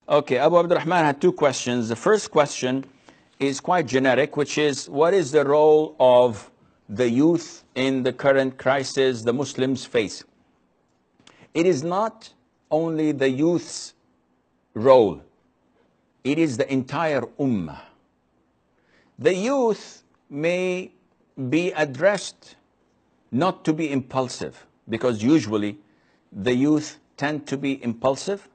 Okay, Abu Abdurrahman had two questions. The first question is quite generic, which is, what is the role of the youth in the current crisis the Muslims face? It is not only the youth's role, it is the entire ummah. The youth may be addressed not to be impulsive, because usually the youth tend to be impulsive,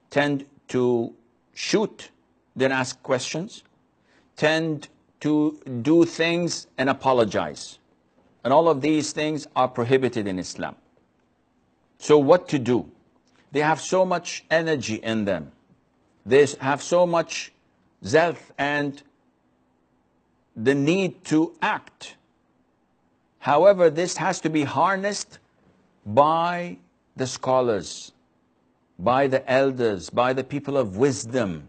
tend to shoot, then ask questions, tend to do things and apologize. And all of these things are prohibited in Islam. So what to do? They have so much energy in them. They have so much zeal and the need to act. However, this has to be harnessed by the scholars, by the elders, by the people of wisdom,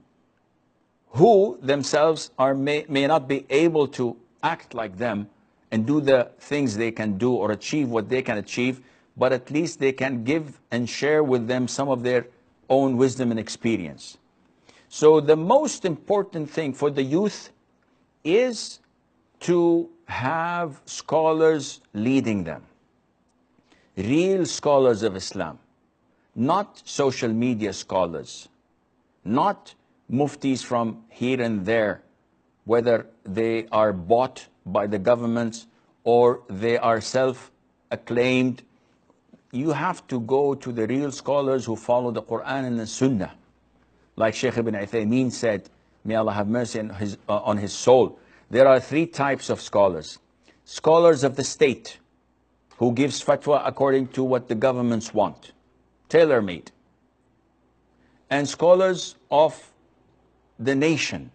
who themselves may not be able to act like them and do the things they can do or achieve what they can achieve, but at least they can give and share with them some of their own wisdom and experience. So the most important thing for the youth is to have scholars leading them, real scholars of Islam, not social media scholars, not muftis from here and there, whether they are bought by the governments or they are self-acclaimed. You have to go to the real scholars who follow the Quran and the Sunnah. Like Sheikh Ibn Uthaymeen said, may Allah have mercy on his soul, there are three types of scholars. Scholars of the state, who gives fatwa according to what the governments want, tailor-made. And scholars of the nation.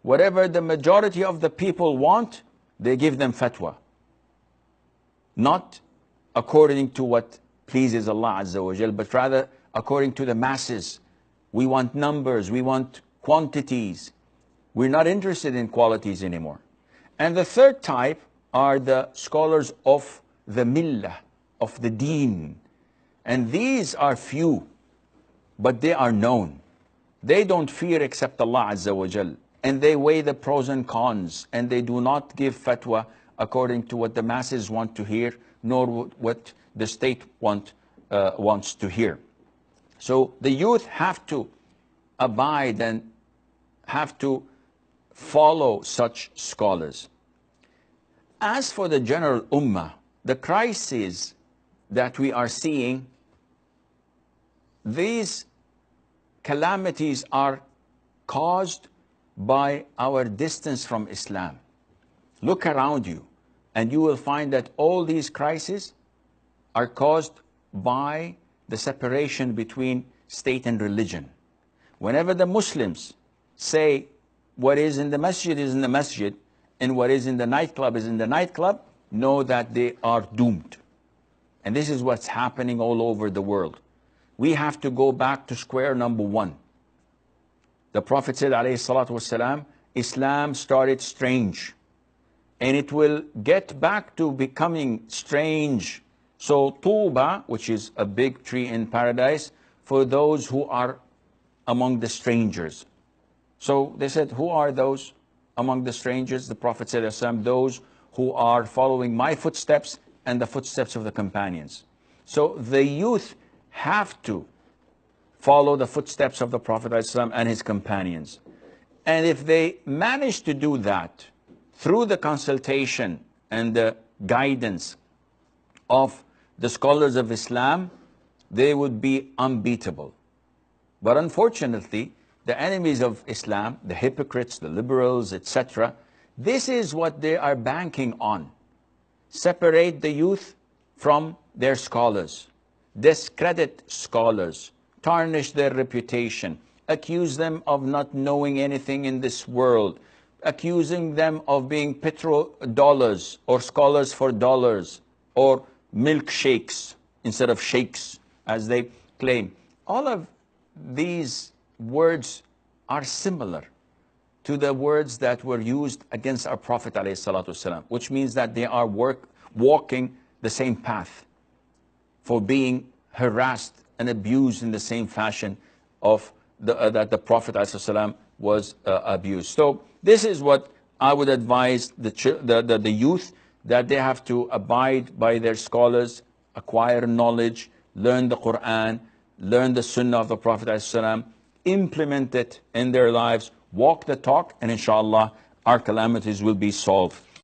Whatever the majority of the people want, they give them fatwa. Not according to what pleases Allah Azza wa Jal, but rather according to the masses. We want numbers, we want quantities. We're not interested in qualities anymore. And the third type are the scholars of the millah, of the deen. And these are few, but they are known. They don't fear except Allah Azza wa Jal. And they weigh the pros and cons, and they do not give fatwa according to what the masses want to hear, nor what the state wants to hear. So the youth have to abide and have to follow such scholars. As for the general ummah, the crises that we are seeing, these calamities are caused by our distance from Islam. Look around you and you will find that all these crises are caused by the separation between state and religion. Whenever the Muslims say what is in the masjid is in the masjid and what is in the nightclub is in the nightclub, know that they are doomed. And this is what's happening all over the world. We have to go back to square number one. The Prophet said, alayhi salatu wasalam, Islam started strange, and it will get back to becoming strange. So Tuba, which is a big tree in paradise, for those who are among the strangers. So they said, who are those among the strangers? The Prophet said, those who are following my footsteps and the footsteps of the companions. So the youth have to follow the footsteps of the Prophet ﷺ and his companions. And if they manage to do that through the consultation and the guidance of the scholars of Islam, they would be unbeatable. But unfortunately, the enemies of Islam, the hypocrites, the liberals, etc., this is what they are banking on. Separate the youth from their scholars, discredit scholars, tarnish their reputation, accuse them of not knowing anything in this world, accusing them of being petrodollars or scholars for dollars or milkshakes instead of sheikhs, as they claim. All of these words are similar to the words that were used against our Prophet ﷺ, which means that they are walking the same path for being harassed and abused in the same fashion of that the Prophet ﷺ was abused. So this is what I would advise the youth, that they have to abide by their scholars, acquire knowledge, learn the Quran, learn the Sunnah of the Prophet ﷺ, implement it in their lives, walk the talk, and inshallah our calamities will be solved.